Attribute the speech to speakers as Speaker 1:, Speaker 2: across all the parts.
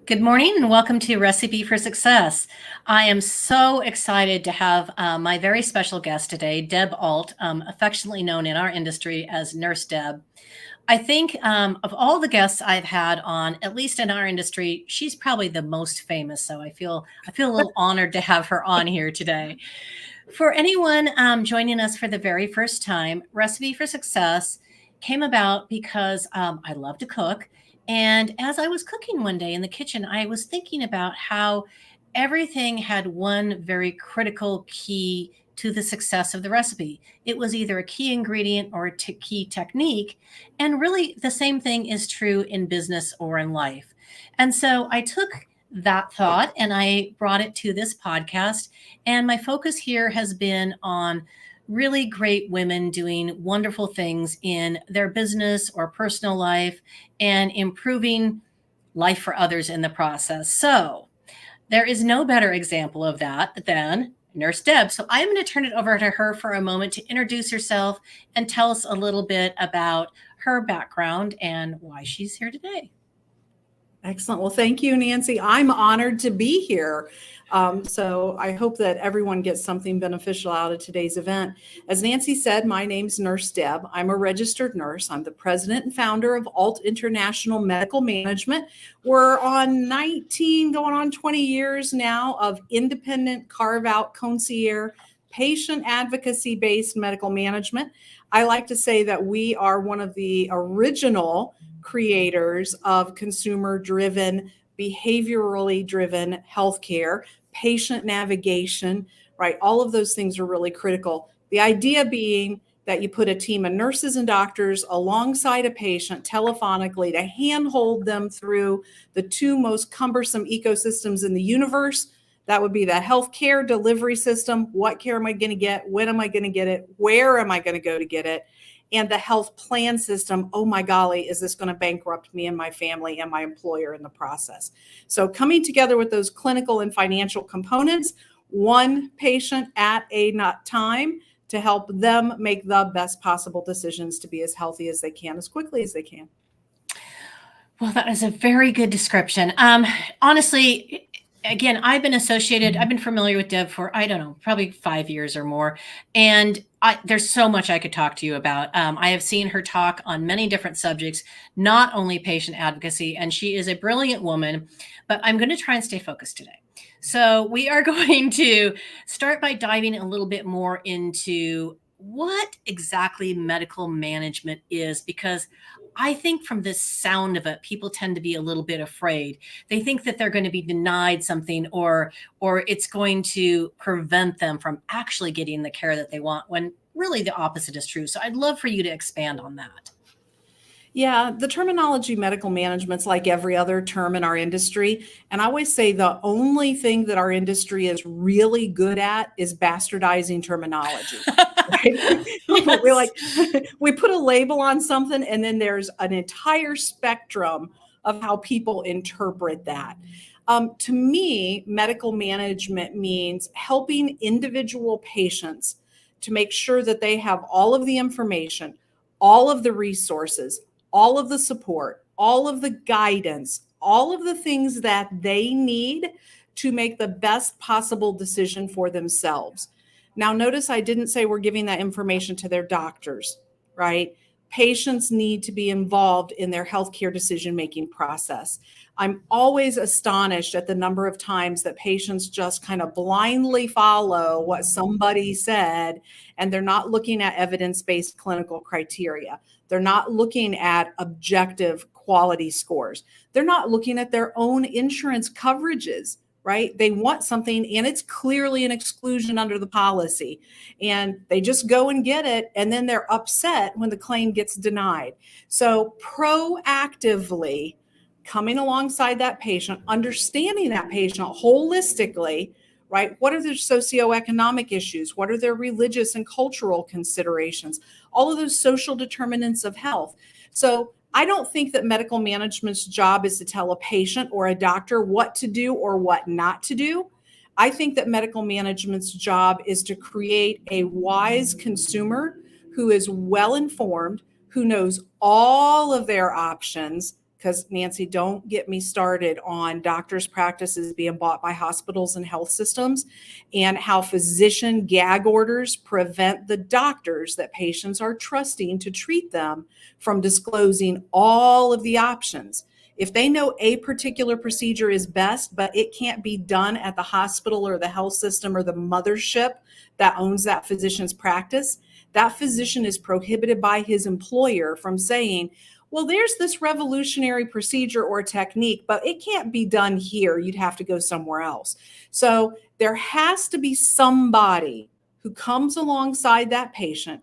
Speaker 1: Good morning and welcome to Recipe for Success. I am so excited to have my very special guest today, Deb Ault, affectionately known in our industry as Nurse Deb. I think of all the guests I've had on, at least in our industry, she's probably the most famous. So I feel a little honored to have her on here today. For anyone joining us for the very first time, Recipe for Success came about because I love to cook. And as I was cooking one day in the kitchen, I was thinking about how everything had one very critical key to the success of the recipe. It was either a key ingredient or a key technique. And really, the same thing is true in business or in life. And so I took that thought and I brought it to this podcast. And my focus here has been on really great women doing wonderful things in their business or personal life and improving life for others in the process. So there is no better example of that than Nurse Deb. So I'm going to turn it over to her for a moment to introduce herself and tell us a little bit about her background and why she's here today.
Speaker 2: Excellent. Well, thank you, Nancy. I'm honored to be here. So I hope that everyone gets something beneficial out of today's event. As Nancy said, my name's Nurse Deb. I'm a registered nurse. I'm the president and founder of Ault International Medical Management. We're on 19, going on 20 years now of independent carve-out concierge, patient advocacy-based medical management. I like to say that we are one of the original creators of consumer-driven, behaviorally driven healthcare, patient navigation, right? All of those things are really critical. The idea being that you put a team of nurses and doctors alongside a patient telephonically to handhold them through the two most cumbersome ecosystems in the universe. That would be the healthcare delivery system. What care am I going to get? When am I going to get it? Where am I going to go to get it? And the health plan system, oh my golly, is this going to bankrupt me and my family and my employer in the process? So coming together with those clinical and financial components, one patient at a time to help them make the best possible decisions to be as healthy as they can, as quickly as they can.
Speaker 1: Well, that is a very good description. Honestly, again, I've been familiar with Deb for, I don't know, probably 5 years or more. And there's so much I could talk to you about. I have seen her talk on many different subjects, not only patient advocacy, and she is a brilliant woman, but I'm going to try and stay focused today. So we are going to start by diving a little bit more into what exactly medical management is, because I think from this sound of it, people tend to be a little bit afraid. They think that they're going to be denied something or it's going to prevent them from actually getting the care that they want, when really the opposite is true. So I'd love for you to expand on that.
Speaker 2: Yeah, the terminology medical management's like every other term in our industry. And I always say the only thing that our industry is really good at is bastardizing terminology. Right?
Speaker 1: Yes.
Speaker 2: We're like, we put a label on something and then there's an entire spectrum of how people interpret that. To me, medical management means helping individual patients to make sure that they have all of the information, all of the resources, all of the support, all of the guidance, all of the things that they need to make the best possible decision for themselves. Now, notice I didn't say we're giving that information to their doctors, right? Patients need to be involved in their healthcare decision-making process. I'm always astonished at the number of times that patients just kind of blindly follow what somebody said, and they're not looking at evidence-based clinical criteria. They're not looking at objective quality scores. They're not looking at their own insurance coverages, right? They want something and it's clearly an exclusion under the policy, and they just go and get it. And then they're upset when the claim gets denied. So proactively coming alongside that patient, understanding that patient holistically, right? What are their socioeconomic issues? What are their religious and cultural considerations? All of those social determinants of health. So I don't think that medical management's job is to tell a patient or a doctor what to do or what not to do. I think that medical management's job is to create a wise consumer who is well informed, who knows all of their options, because Nancy, don't get me started on doctors' practices being bought by hospitals and health systems, and how physician gag orders prevent the doctors that patients are trusting to treat them from disclosing all of the options. If they know a particular procedure is best, but it can't be done at the hospital or the health system or the mothership that owns that physician's practice, that physician is prohibited by his employer from saying, well, there's this revolutionary procedure or technique, but it can't be done here. You'd have to go somewhere else. So there has to be somebody who comes alongside that patient,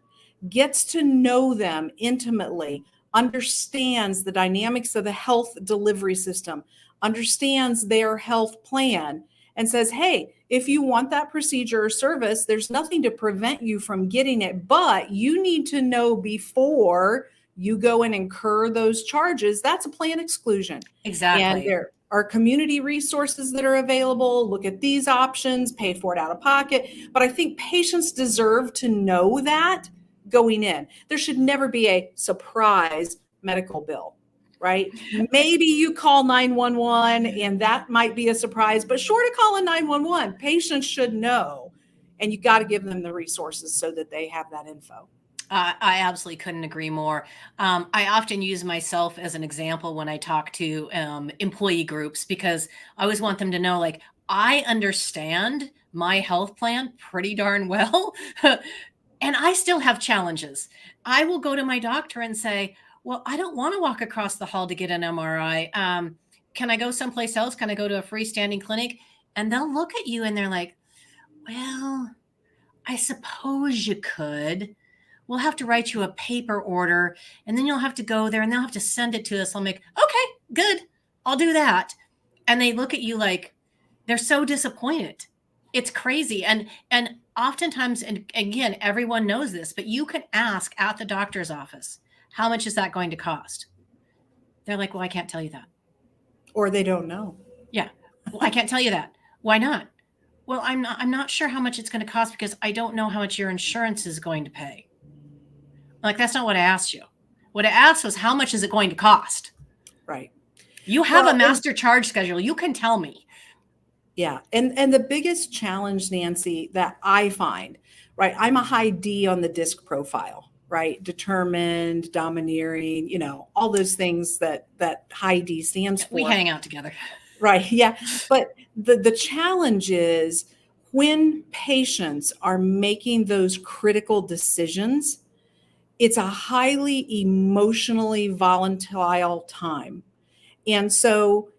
Speaker 2: gets to know them intimately, understands the dynamics of the health delivery system, understands their health plan, and says, hey, if you want that procedure or service, there's nothing to prevent you from getting it, but you need to know before you go and incur those charges. That's a plan exclusion.
Speaker 1: Exactly.
Speaker 2: And there are community resources that are available. Look at these options, pay for it out of pocket. But I think patients deserve to know that going in. There should never be a surprise medical bill, right? Maybe you call 911 and that might be a surprise, but short of calling 911, patients should know. And you got to give them the resources so that they have that info.
Speaker 1: I absolutely couldn't agree more. I often use myself as an example when I talk to employee groups, because I always want them to know, like, I understand my health plan pretty darn well, and I still have challenges. I will go to my doctor and say, well, I don't want to walk across the hall to get an MRI. Can I go someplace else? Can I go to a freestanding clinic? And they'll look at you and they're like, well, I suppose you could. We'll have to write you a paper order, and then you'll have to go there and they'll have to send it to us. I'll make, okay, good. I'll do that. And they look at you like they're so disappointed. It's crazy. And oftentimes, and again, everyone knows this, but you can ask at the doctor's office, how much is that going to cost? They're like, well, I can't tell you that.
Speaker 2: Or they don't know.
Speaker 1: Yeah. Well, I can't tell you that. Why not? Well, I'm not sure how much it's going to cost because I don't know how much your insurance is going to pay. Like, that's not what I asked you. What I asked was, how much is it going to cost?
Speaker 2: Right.
Speaker 1: You have a master charge schedule. You can tell me.
Speaker 2: Yeah. And the biggest challenge, Nancy, that I find, right, I'm a high D on the DISC profile, right? Determined, domineering, all those things that high D stands for.
Speaker 1: We hang out together.
Speaker 2: Right. Yeah. But the challenge is when patients are making those critical decisions, it's a highly emotionally volatile time. And so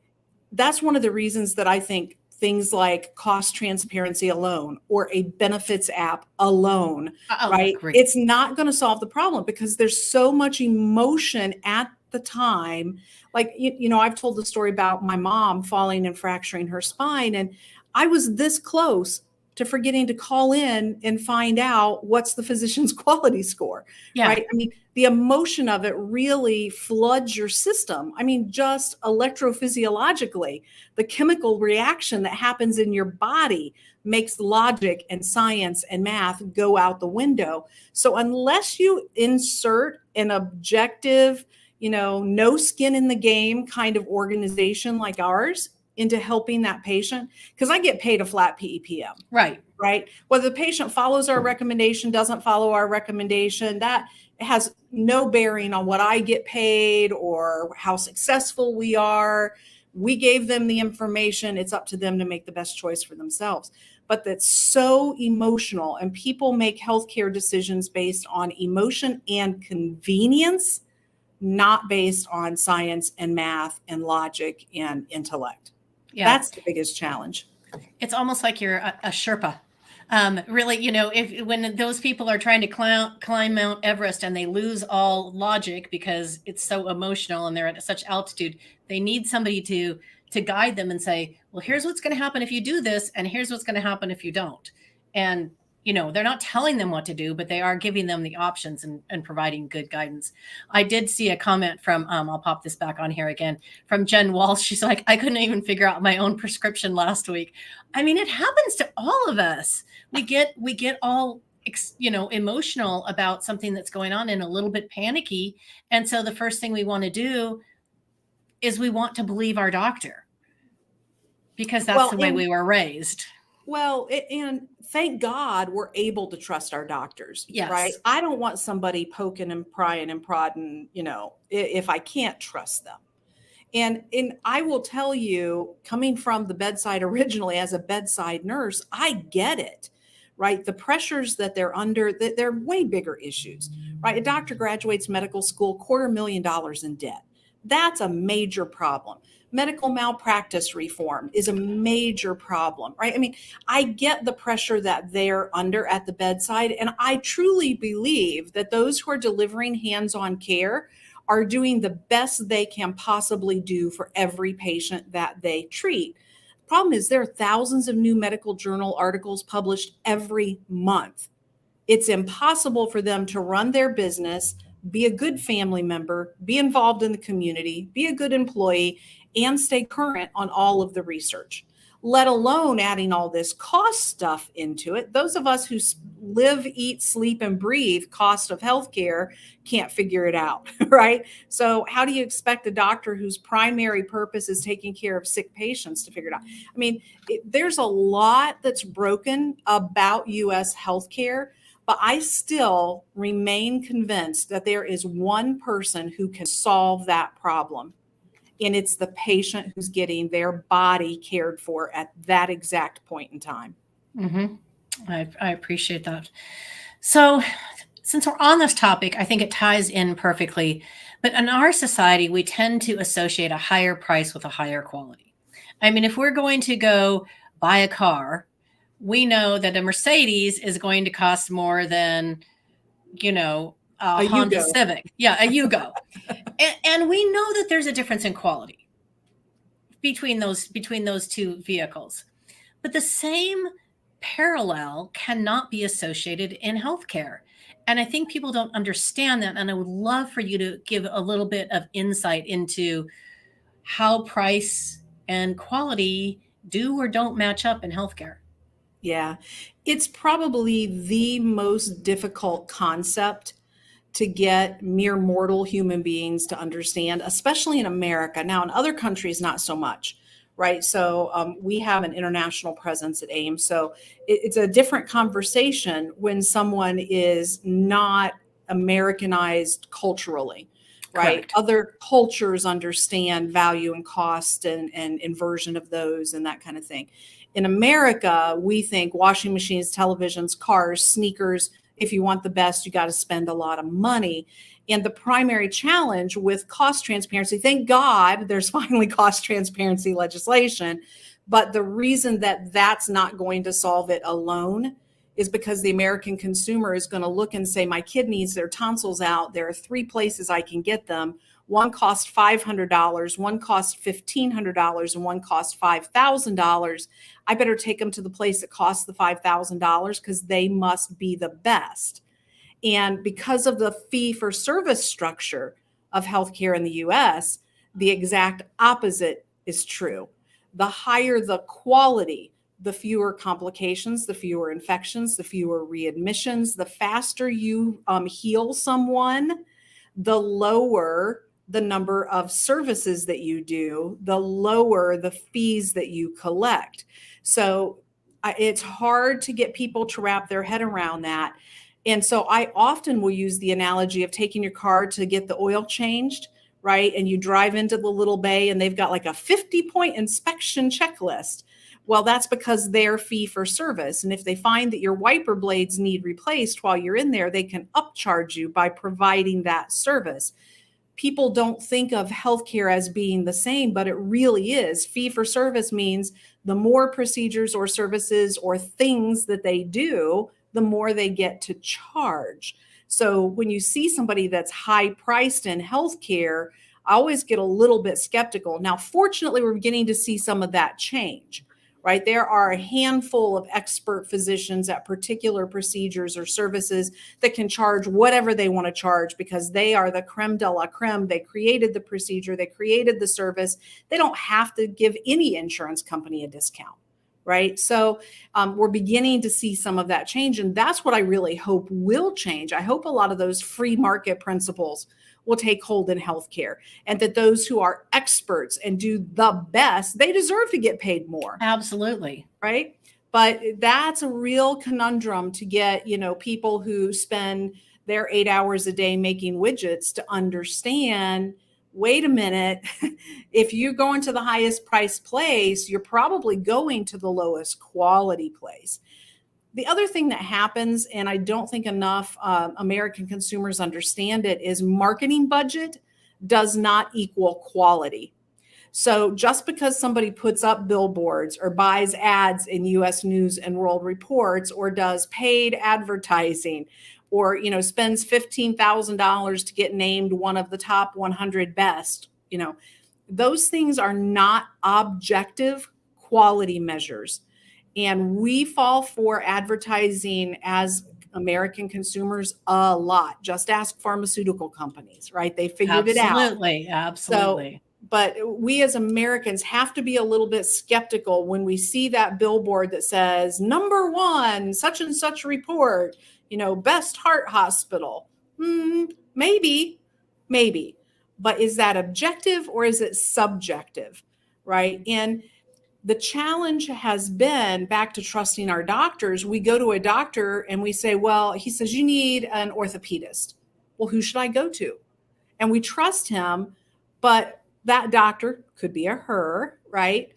Speaker 2: that's one of the reasons that I think things like cost transparency alone or a benefits app alone, right?
Speaker 1: Great.
Speaker 2: It's not going to solve the problem because there's so much emotion at the time. Like, I've told the story about my mom falling and fracturing her spine, and I was this close to forgetting to call in and find out what's the physician's quality score, right? I mean, the emotion of it really floods your system. I mean, just electrophysiologically, the chemical reaction that happens in your body makes logic and science and math go out the window. So unless you insert an objective, no skin in the game kind of organization like ours into helping that patient, because I get paid a flat PEPM. Right. Whether the patient follows our recommendation, doesn't follow our recommendation, that has no bearing on what I get paid or how successful we are. We gave them the information. It's up to them to make the best choice for themselves. But that's so emotional, and people make healthcare decisions based on emotion and convenience, not based on science and math and logic and intellect. Yeah. That's the biggest challenge.
Speaker 1: It's almost like you're a Sherpa. Really, when those people are trying to climb Mount Everest and they lose all logic because it's so emotional and they're at such altitude, they need somebody to guide them and say, well, here's what's going to happen if you do this, and here's what's going to happen if you don't. And they're not telling them what to do, but they are giving them the options and providing good guidance. I did see a comment from, I'll pop this back on here again, from Jen Walsh. She's like, I couldn't even figure out my own prescription last week. I mean, it happens to all of us. We get all, emotional about something that's going on and a little bit panicky. And so the first thing we want to do is we want to believe our doctor because that's
Speaker 2: Well,
Speaker 1: the way we were raised.
Speaker 2: And thank God we're able to trust our doctors, right?
Speaker 1: Yes.
Speaker 2: I don't want somebody poking and prying and prodding, if I can't trust them. And I will tell you, coming from the bedside originally as a bedside nurse, I get it, right? The pressures that they're under, that they're way bigger issues, right? A doctor graduates medical school, $250,000 in debt. That's a major problem. Medical malpractice reform is a major problem, right? I mean, I get the pressure that they're under at the bedside, and I truly believe that those who are delivering hands-on care are doing the best they can possibly do for every patient that they treat. Problem is, there are thousands of new medical journal articles published every month. It's impossible for them to run their business, be a good family member, be involved in the community, be a good employee, and stay current on all of the research, let alone adding all this cost stuff into it. Those of us who live, eat, sleep, and breathe cost of healthcare can't figure it out, right? So how do you expect a doctor whose primary purpose is taking care of sick patients to figure it out? I mean, there's a lot that's broken about U.S. healthcare, but I still remain convinced that there is one person who can solve that problem. And it's the patient who's getting their body cared for at that exact point in time.
Speaker 1: Mm-hmm. I appreciate that. So, since we're on this topic, I think it ties in perfectly. But in our society, we tend to associate a higher price with a higher quality. I mean, if we're going to go buy a car, we know that a Mercedes is going to cost more than, a Honda
Speaker 2: Yugo.
Speaker 1: Civic. Yeah, a Yugo. And we know that there's a difference in quality between those two vehicles. But the same parallel cannot be associated in healthcare. And I think people don't understand that. And I would love for you to give a little bit of insight into how price and quality do or don't match up in healthcare.
Speaker 2: Yeah, it's probably the most difficult concept to get mere mortal human beings to understand, especially in America. Now, in other countries, not so much, right? So we have an international presence at AIMM. So it's a different conversation when someone is not Americanized culturally, right?
Speaker 1: Correct.
Speaker 2: Other cultures understand value and cost and inversion of those and that kind of thing. In America, we think washing machines, televisions, cars, sneakers. If you want the best, you got to spend a lot of money. And the primary challenge with cost transparency, thank God there's finally cost transparency legislation. But the reason that that's not going to solve it alone is because the American consumer is going to look and say, my kid needs their tonsils out. There are 3 places I can get them. One costs $500, one costs $1,500, and one costs $5,000. I better take them to the place that costs the $5,000 because they must be the best. And because of the fee-for-service structure of healthcare in the US, the exact opposite is true. The higher the quality, the fewer complications, the fewer infections, the fewer readmissions, the faster you heal someone, the lower the number of services that you do, the lower the fees that you collect. So it's hard to get people to wrap their head around that. And so I often will use the analogy of taking your car to get the oil changed, right? And you drive into the little bay and they've got like a 50-point inspection checklist. Well, that's because they're fee for service. And if they find that your wiper blades need replaced while you're in there, they can upcharge you by providing that service. People don't think of healthcare as being the same, but it really is. Fee for service means the more procedures or services or things that they do, the more they get to charge. So when you see somebody that's high priced in healthcare, I always get a little bit skeptical. Now, fortunately, we're beginning to see some of that change, right? There are a handful of expert physicians at particular procedures or services that can charge whatever they want to charge because they are the creme de la creme. They created the procedure, they created the service. They don't have to give any insurance company a discount, right? So we're beginning to see some of that change. And that's what I really hope will change. I hope a lot of those free market principles will take hold in healthcare, and that those who are experts and do the best, they deserve to get paid more.
Speaker 1: Absolutely.
Speaker 2: Right? But that's a real conundrum to get, people who spend their 8 hours a day making widgets to understand, wait a minute, if you're going to the highest price place, you're probably going to the lowest quality place. The other thing that happens, and I don't think enough American consumers understand it, is marketing budget does not equal quality. So just because somebody puts up billboards or buys ads in US News and World Reports or does paid advertising or spends $15,000 to get named one of the top 100 best, those things are not objective quality measures. And we fall for advertising as American consumers a lot. Just ask pharmaceutical companies, right? They figured it out.
Speaker 1: Absolutely. Absolutely.
Speaker 2: But we as Americans have to be a little bit skeptical when we see that billboard that says number one, such and such report, best heart hospital. Maybe. But is that objective or is it subjective, right? And the challenge has been, back to trusting our doctors, we go to a doctor and we say, well, he says you need an orthopedist. Well, who should I go to? And we trust him, but that doctor could be a her, right?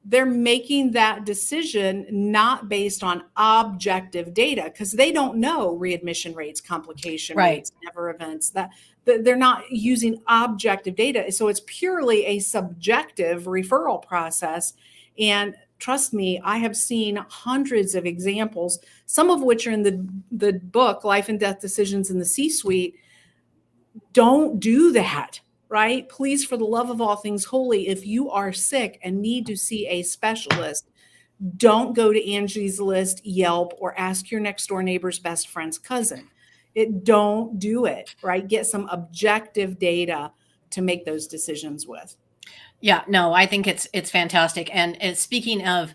Speaker 2: They're making that decision not based on objective data because they don't know readmission rates, complication rates, never events. That they're not using objective data. So it's purely a subjective referral process. And trust me, I have seen hundreds of examples, some of which are in the book, Life and Death Decisions in the C-Suite. Don't do that, right? Please, for the love of all things holy, if you are sick and need to see a specialist, don't go to Angie's List, Yelp, or ask your next door neighbor's best friend's cousin. Don't do it, right? Get some objective data to make those decisions with.
Speaker 1: Yeah, no, I think it's fantastic. And speaking of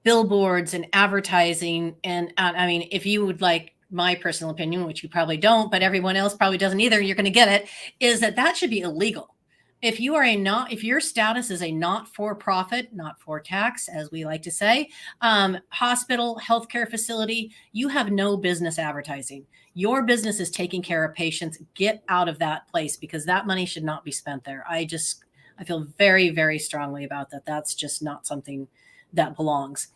Speaker 1: billboards and advertising, and I mean, if you would like my personal opinion, which you probably don't, but everyone else probably doesn't either, you're going to get it, is that should be illegal. If you are if your status is a not-for-profit, not for tax, as we like to say, hospital, healthcare facility, you have no business advertising. Your business is taking care of patients. Get out of that place because that money should not be spent there. I feel very, very strongly about that. That's just not something that belongs.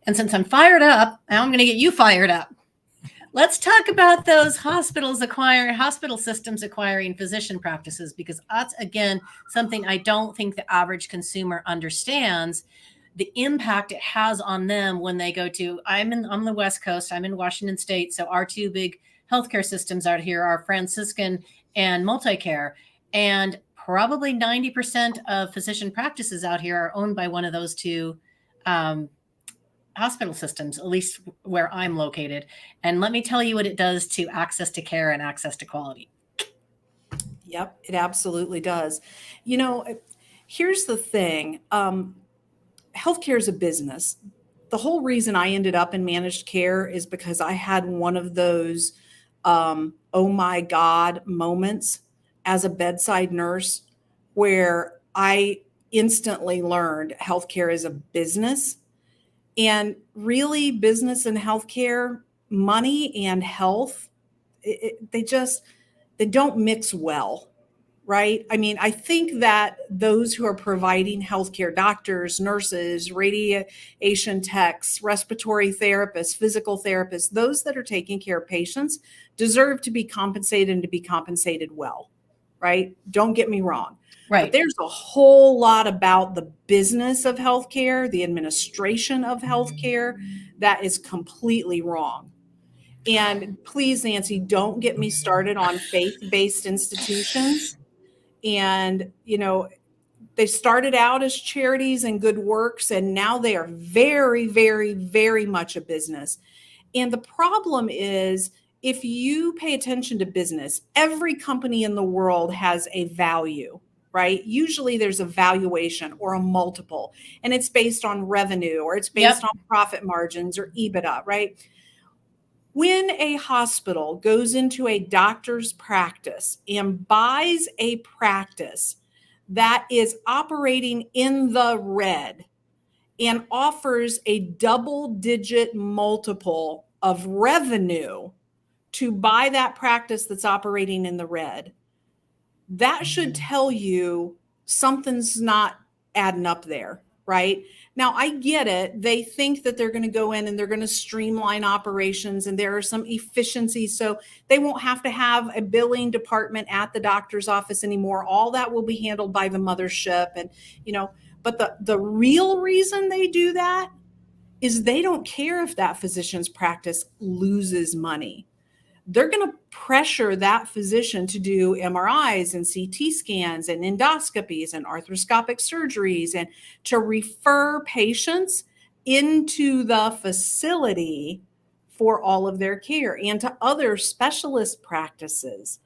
Speaker 1: And since I'm fired up, now I'm going to get you fired up. Let's talk about those hospital systems acquiring physician practices, because that's, again, something I don't think the average consumer understands, the impact it has on them when they go to, on the West Coast, I'm in Washington State. So our two big healthcare systems out here are Franciscan and Multicare. And probably 90% of physician practices out here are owned by one of those two hospital systems, at least where I'm located. And let me tell you what it does to access to care and access to quality.
Speaker 2: Yep, it absolutely does. Here's the thing. Healthcare is a business. The whole reason I ended up in managed care is because I had one of those, oh my God moments as a bedside nurse where I instantly learned healthcare is a business. And really, business and healthcare, money and health, they don't mix well, right? I mean, I think that those who are providing healthcare, doctors, nurses, radiation techs, respiratory therapists, physical therapists, those that are taking care of patients deserve to be compensated and to be compensated well, right? Don't get me wrong.
Speaker 1: Right.
Speaker 2: But there's a whole lot about the business of healthcare, the administration of healthcare, that is completely wrong. And please, Nancy, don't get me started on faith-based institutions. And, they started out as charities and good works, and now they are very, very, very much a business. And the problem is, if you pay attention to business, every company in the world has a value, right? Usually there's a valuation or a multiple, and it's based on revenue or it's based on profit margins or EBITDA, right? When a hospital goes into a doctor's practice and buys a practice that is operating in the red and offers a double-digit multiple of revenue to buy that practice that's operating in the red, that should tell you something's not adding up there, right? Now, I get it. They think that they're going to go in and they're going to streamline operations and there are some efficiencies. So they won't have to have a billing department at the doctor's office anymore. All that will be handled by the mothership. And, but the real reason they do that is they don't care if that physician's practice loses money. They're going to pressure that physician to do MRIs and CT scans and endoscopies and arthroscopic surgeries and to refer patients into the facility for all of their care and to other specialist practices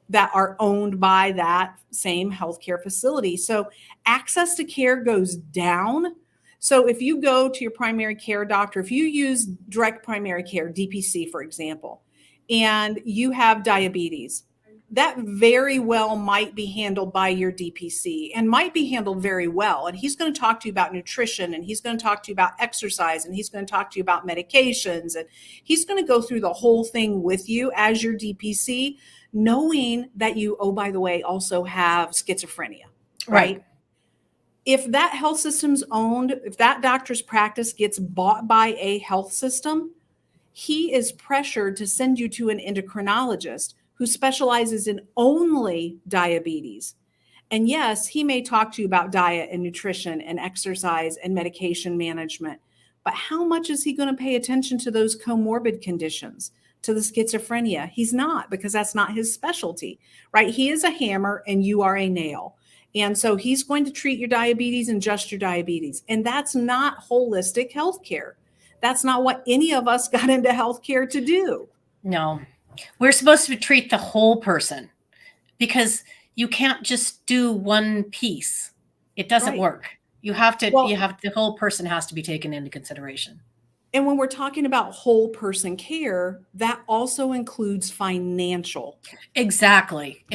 Speaker 2: that are owned by that same healthcare facility. So access to care goes down. So if you go to your primary care doctor, if you use direct primary care, DPC, for example, and you have diabetes, that very well might be handled by your DPC and might be handled very well. And he's going to talk to you about nutrition, and he's going to talk to you about exercise, and he's going to talk to you about medications, and he's going to go through the whole thing with you as your DPC, knowing that you, oh, by the way, also have schizophrenia, right? If that health system's owned, if that doctor's practice gets bought by a health system, he is pressured to send you to an endocrinologist who specializes in only diabetes. And yes, he may talk to you about diet and nutrition and exercise and medication management, but how much is he going to pay attention to those comorbid conditions, to the schizophrenia? He's not, because that's not his specialty, right? He is a hammer and you are a nail. And so he's going to treat your diabetes and just your diabetes. And that's not holistic healthcare. That's not what any of us got into healthcare to do.
Speaker 1: No, we're supposed to treat the whole person, because you can't just do one piece. It doesn't work. You have to, the whole person has to be taken into consideration.
Speaker 2: And when we're talking about whole person care, that also includes financial.
Speaker 1: Exactly.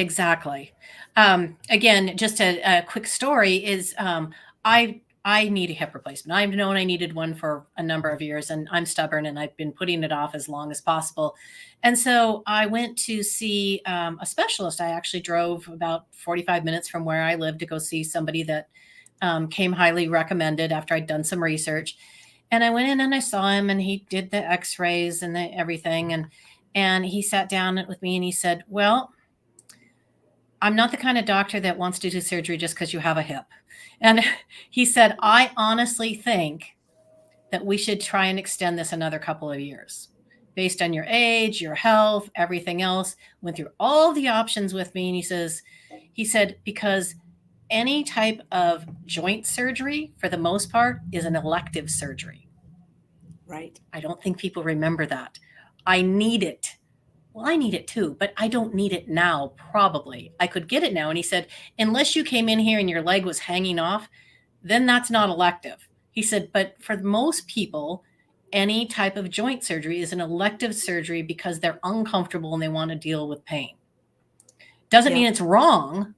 Speaker 1: Again, just a quick story is I need a hip replacement. I've known I needed one for a number of years, and I'm stubborn and I've been putting it off as long as possible. And so I went to see a specialist. I actually drove about 45 minutes from where I live to go see somebody that came highly recommended after I'd done some research. And I went in and I saw him, and he did the x-rays and everything. And he sat down with me and he said, well, I'm not the kind of doctor that wants to do surgery just because you have a hip. And he said, I honestly think that we should try and extend this another couple of years based on your age, your health, everything else. Went through all the options with me. And he said, because any type of joint surgery, for the most part, is an elective surgery.
Speaker 2: Right.
Speaker 1: I don't think people remember that. I need it. Well, I need it too, but I don't need it now, probably. I could get it now. And he said, unless you came in here and your leg was hanging off, then that's not elective. He said, but for most people, any type of joint surgery is an elective surgery because they're uncomfortable and they want to deal with pain. Doesn't mean it's wrong,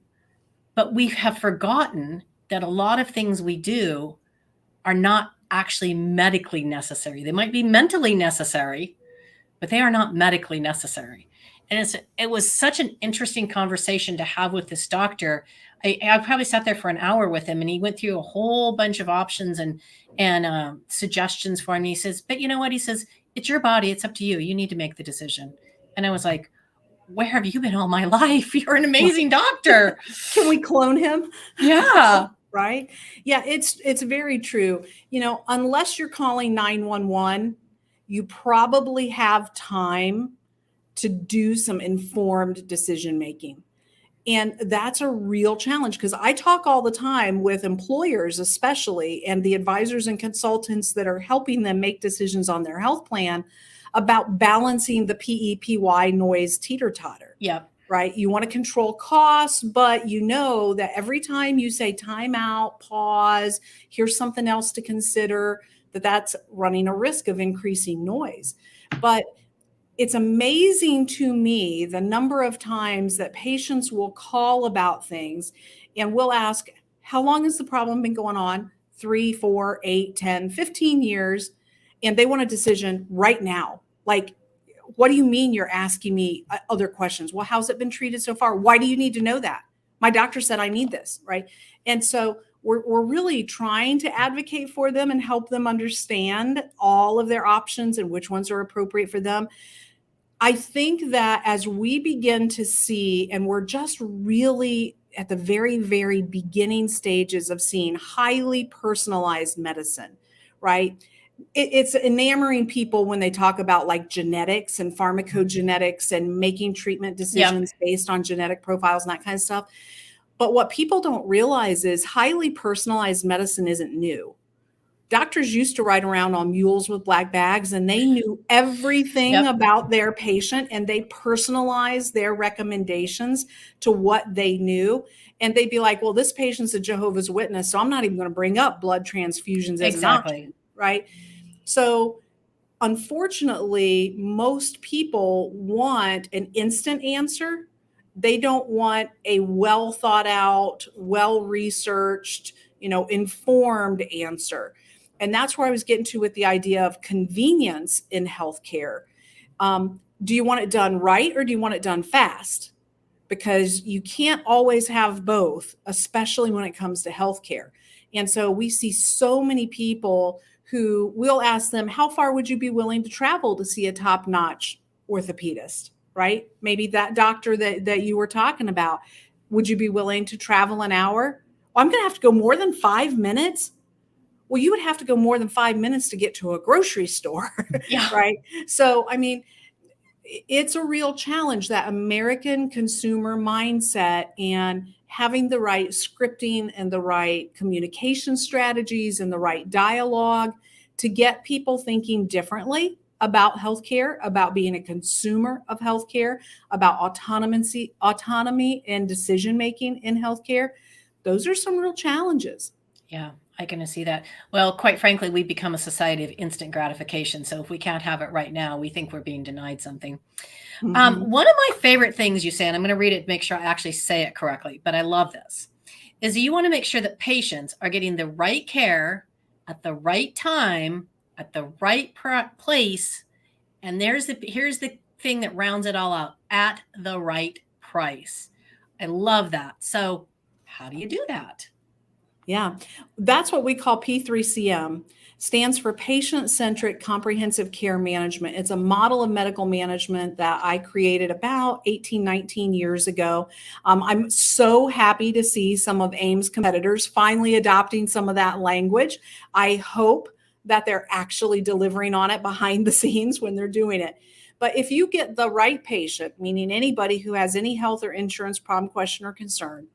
Speaker 1: but we have forgotten that a lot of things we do are not actually medically necessary. They might be mentally necessary, but they are not medically necessary. And it was such an interesting conversation to have with this doctor. I probably sat there for an hour with him, and he went through a whole bunch of options and suggestions for me. He says, but you know what? He says, it's your body. It's up to you. You need to make the decision. And I was like, where have you been all my life? You're an amazing doctor.
Speaker 2: Can we clone him?
Speaker 1: Yeah.
Speaker 2: Right. Yeah, it's very true. Unless you're calling 911, you probably have time to do some informed decision making. And that's a real challenge, because I talk all the time with employers, especially, and the advisors and consultants that are helping them make decisions on their health plan about balancing the PEPY noise teeter-totter.
Speaker 1: Yep.
Speaker 2: Right? You want to control costs, but you know that every time you say time out, pause, here's something else to consider, that's running a risk of increasing noise. But it's amazing to me the number of times that patients will call about things, and we'll ask, how long has the problem been going on? 3, 4, 8, 10, 15 years. And they want a decision right now. Like, what do you mean you're asking me other questions? Well, how's it been treated so far? Why do you need to know that? My doctor said I need this, right? And so we're really trying to advocate for them and help them understand all of their options and which ones are appropriate for them. I think that as we begin to see, and we're just really at the very, very beginning stages of seeing highly personalized medicine, right? It's enamoring people when they talk about like genetics and pharmacogenetics and making treatment decisions based on genetic profiles and that kind of stuff. But what people don't realize is highly personalized medicine isn't new. Doctors used to ride around on mules with black bags, and they knew everything about their patient, and they personalized their recommendations to what they knew. And they'd be like, well, this patient's a Jehovah's Witness, so I'm not even going to bring up blood transfusions as an option, right? So unfortunately, most people want an instant answer. They don't want a well thought out, well researched, informed answer. And that's where I was getting to with the idea of convenience in healthcare. Do you want it done right, or do you want it done fast? Because you can't always have both, especially when it comes to healthcare. And so we see so many people who will ask them, how far would you be willing to travel to see a top-notch orthopedist, right? Maybe that doctor that you were talking about. Would you be willing to travel an hour? Well, I'm going to have to go more than 5 minutes. Well, you would have to go more than 5 minutes to get to a grocery store, right? So, I mean, it's a real challenge, that American consumer mindset, and having the right scripting and the right communication strategies and the right dialogue to get people thinking differently about healthcare, about being a consumer of healthcare, about autonomy and decision-making in healthcare. Those are some real challenges.
Speaker 1: Yeah, I can see that. Well, quite frankly, we've become a society of instant gratification. So if we can't have it right now, we think we're being denied something. One of my favorite things you say, and I'm going to read it to make sure I actually say it correctly, but I love this, is you want to make sure that patients are getting the right care at the right time, at the right place. And here's the thing that rounds it all out, at the right price. I love that. So how do you do that?
Speaker 2: Yeah, that's what we call P3CM. Stands for Patient-Centric Comprehensive Care Management. It's a model of medical management that I created about 18, 19 years ago. I'm so happy to see some of AIMM's competitors finally adopting some of that language. I hope that they're actually delivering on it behind the scenes when they're doing it. But if you get the right patient, meaning anybody who has any health or insurance problem, question, or concern,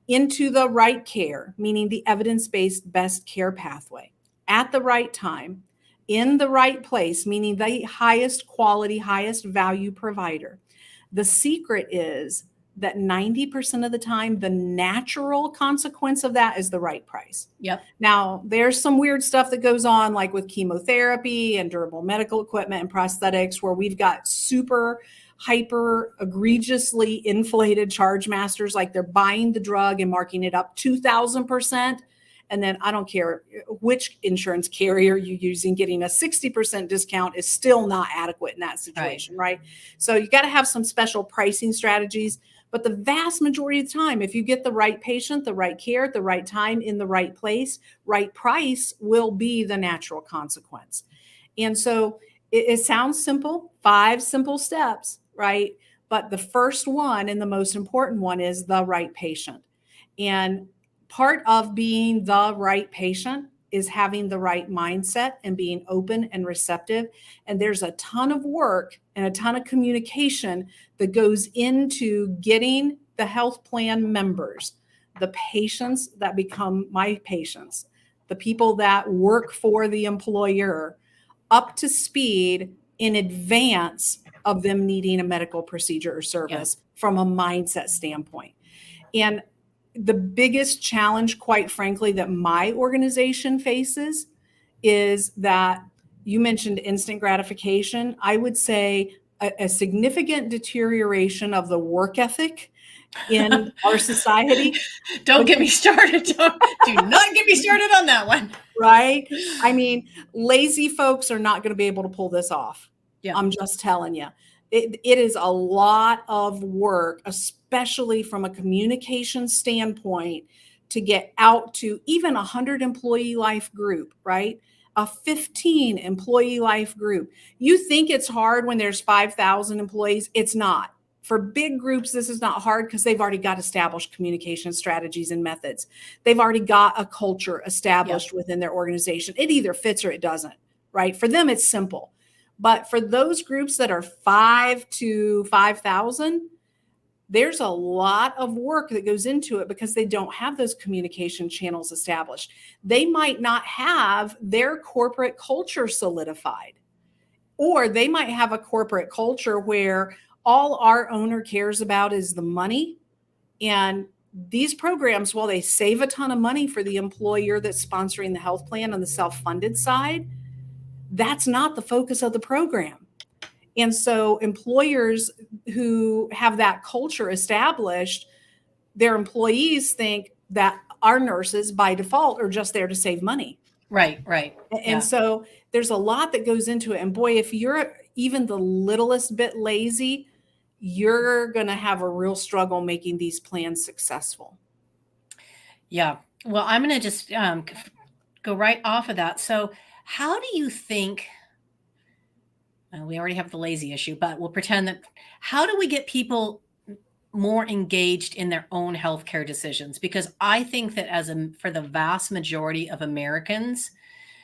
Speaker 2: into the right care, meaning the evidence-based best care pathway, at the right time, in the right place, meaning the highest quality, highest value provider. The secret is that 90% of the time, the natural consequence of that is the right price.
Speaker 1: Yep.
Speaker 2: Now, there's some weird stuff that goes on, like with chemotherapy and durable medical equipment and prosthetics, where we've got super hyper egregiously inflated charge masters, like they're buying the drug and marking it up 2,000%. And then I don't care which insurance carrier you're using, getting a 60% discount is still not adequate in that situation, right? So you got to have some special pricing strategies. But the vast majority of the time, if you get the right patient, the right care at the right time, in the right place, right price will be the natural consequence. And so it sounds simple, 5 simple steps, right? But the first one and the most important one is the right patient. And part of being the right patient is having the right mindset and being open and receptive. And there's a ton of work and a ton of communication that goes into getting the health plan members, the patients that become my patients, the people that work for the employer, up to speed in advance of them needing a medical procedure or service from a mindset standpoint. And the biggest challenge, quite frankly, that my organization faces is that you mentioned instant gratification. I would say a significant deterioration of the work ethic in our society.
Speaker 1: Don't get me started. Do not get me started on that one.
Speaker 2: Right? I mean, lazy folks are not going to be able to pull this off.
Speaker 1: Yeah.
Speaker 2: I'm just telling you. It is a lot of work, especially from a communication standpoint, to get out to even a 100 employee life group, right? A 15 employee life group. You think it's hard when there's 5,000 employees. It's not. For big groups, this is not hard because they've already got established communication strategies and methods. They've already got a culture established within their organization. It either fits or it doesn't, right? For them, it's simple. But for those groups that are 5 to 5,000, there's a lot of work that goes into it because they don't have those communication channels established. They might not have their corporate culture solidified, or they might have a corporate culture where all our owner cares about is the money. And these programs, while they save a ton of money for the employer that's sponsoring the health plan on the self-funded side, that's not the focus of the program. And so employers who have that culture established, their employees think that our nurses by default are just there to save money.
Speaker 1: Right.
Speaker 2: And so there's a lot that goes into it. And boy, if you're even the littlest bit lazy, you're going to have a real struggle making these plans successful.
Speaker 1: Yeah. Well, I'm going to just go right off of that. So how do you think, we already have the lazy issue, but we'll pretend that, how do we get people more engaged in their own healthcare decisions? Because I think that for the vast majority of Americans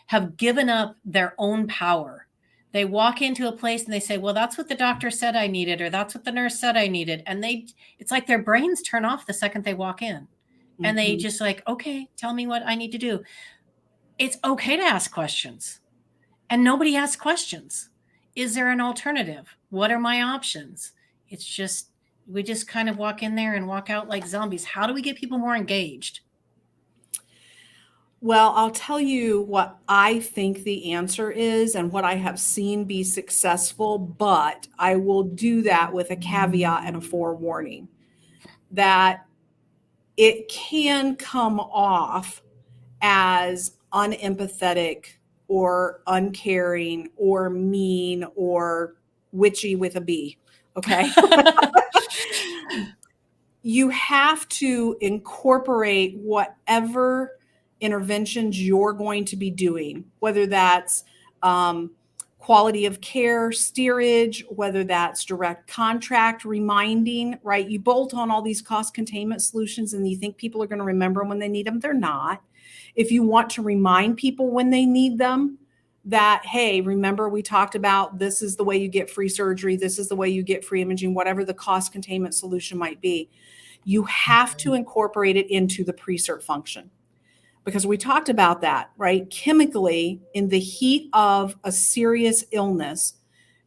Speaker 1: have given up their own power. They walk into a place and they say, well, that's what the doctor said I needed, or that's what the nurse said I needed. And it's like their brains turn off the second they walk in. Mm-hmm. And they just like, okay, tell me what I need to do. It's okay to ask questions. And nobody asks questions. Is there an alternative? What are my options? It's just, we just kind of walk in there and walk out like zombies. How do we get people more engaged?
Speaker 2: Well, I'll tell you what I think the answer is and what I have seen be successful, but I will do that with a caveat and a forewarning that it can come off as unempathetic or uncaring or mean or witchy with a B. Okay. You have to incorporate whatever interventions you're going to be doing, whether that's quality of care, steerage, whether that's direct contract, reminding, right? You bolt on all these cost containment solutions and you think people are going to remember them when they need them. They're not. If you want to remind people when they need them that, hey, remember we talked about this is the way you get free surgery, this is the way you get free imaging, whatever the cost containment solution might be, you have to incorporate it into the pre-cert function. Because we talked about that, right? Chemically, in the heat of a serious illness,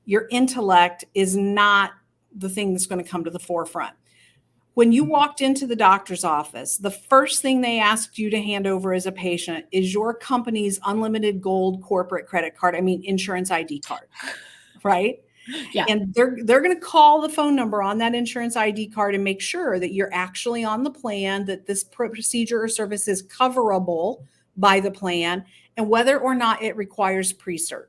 Speaker 2: your intellect is not the thing that's going to come to the forefront. When you walked into the doctor's office, the first thing they asked you to hand over as a patient is your company's unlimited gold corporate credit card. I mean, insurance ID card, right?
Speaker 1: Yeah.
Speaker 2: And they're going to call the phone number on that insurance ID card and make sure that you're actually on the plan, that this procedure or service is coverable by the plan, and whether or not it requires pre-cert.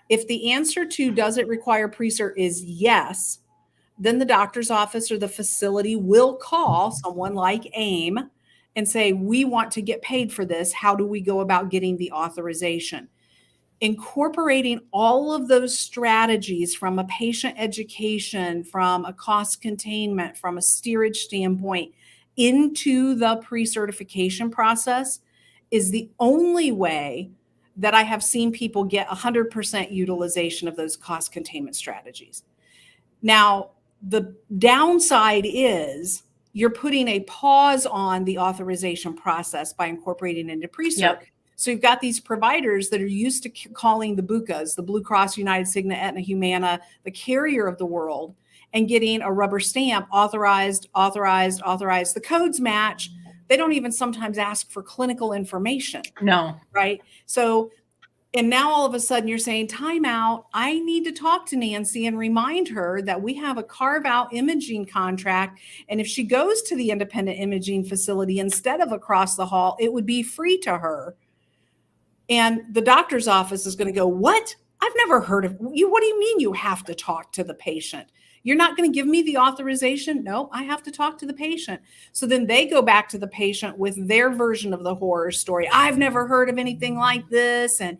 Speaker 2: If the answer to does it require pre-cert is yes, then the doctor's office or the facility will call someone like AIMM and say, we want to get paid for this. How do we go about getting the authorization? Incorporating all of those strategies from a patient education, from a cost containment, from a steerage standpoint into the pre-certification process is the only way that I have seen people get 100% utilization of those cost containment strategies. Now, the downside is you're putting a pause on the authorization process by incorporating into pre-cert. Yep. So you've got these providers that are used to calling the BUCAs, the Blue Cross, United, Cigna, Aetna, Humana, the carrier of the world, and getting a rubber stamp, authorized. The codes match. They don't even sometimes ask for clinical information.
Speaker 1: No.
Speaker 2: Right? So And now all of a sudden you're saying, time out. I need to talk to Nancy and remind her that we have a carve out imaging contract. And if she goes to the independent imaging facility instead of across the hall, it would be free to her. And the doctor's office is going to go, what? I've never heard of you. What do you mean you have to talk to the patient? You're not going to give me the authorization? No, I have to talk to the patient. So then they go back to the patient with their version of the horror story. I've never heard of anything like this. And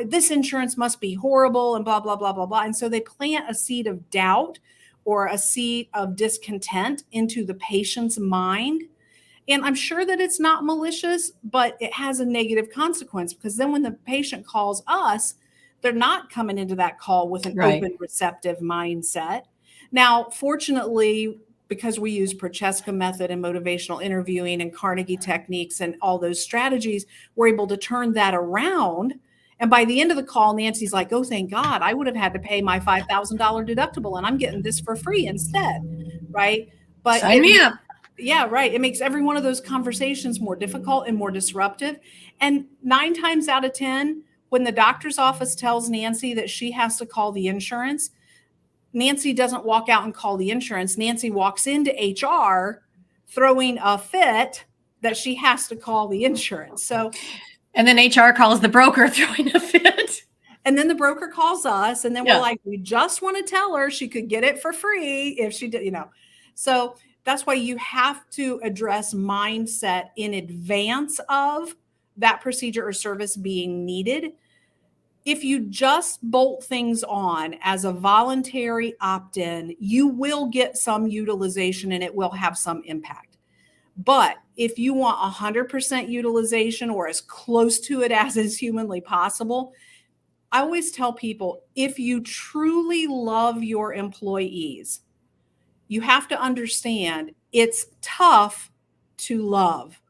Speaker 2: this insurance must be horrible and blah, blah, blah, blah, blah. And so they plant a seed of doubt or a seed of discontent into the patient's mind. And I'm sure that it's not malicious, but it has a negative consequence, because then when the patient calls us, they're not coming into that call with an
Speaker 1: Right.
Speaker 2: open, receptive mindset. Now, fortunately, because we use Prochaska method and motivational interviewing and Carnegie techniques and all those strategies, we're able to turn that around. And by the end of the call, Nancy's like, oh, thank God, I would have had to pay my $5,000 deductible and I'm getting this for free instead, right? But
Speaker 1: Sign me up.
Speaker 2: yeah, right. It makes every one of those conversations more difficult and more disruptive. And 9 times out of 10, when the doctor's office tells Nancy that she has to call the insurance, Nancy doesn't walk out and call the insurance. Nancy walks into HR throwing a fit that she has to call the insurance. So,
Speaker 1: and then HR calls the broker throwing a fit.
Speaker 2: And then the broker calls us, and then
Speaker 1: Yeah.
Speaker 2: we're like, we just want to tell her she could get it for free if she did, So that's why you have to address mindset in advance of that procedure or service being needed. If you just bolt things on as a voluntary opt-in, you will get some utilization and it will have some impact. But if you want 100% utilization or as close to it as is humanly possible, I always tell people, if you truly love your employees, you have to understand it's tough to love.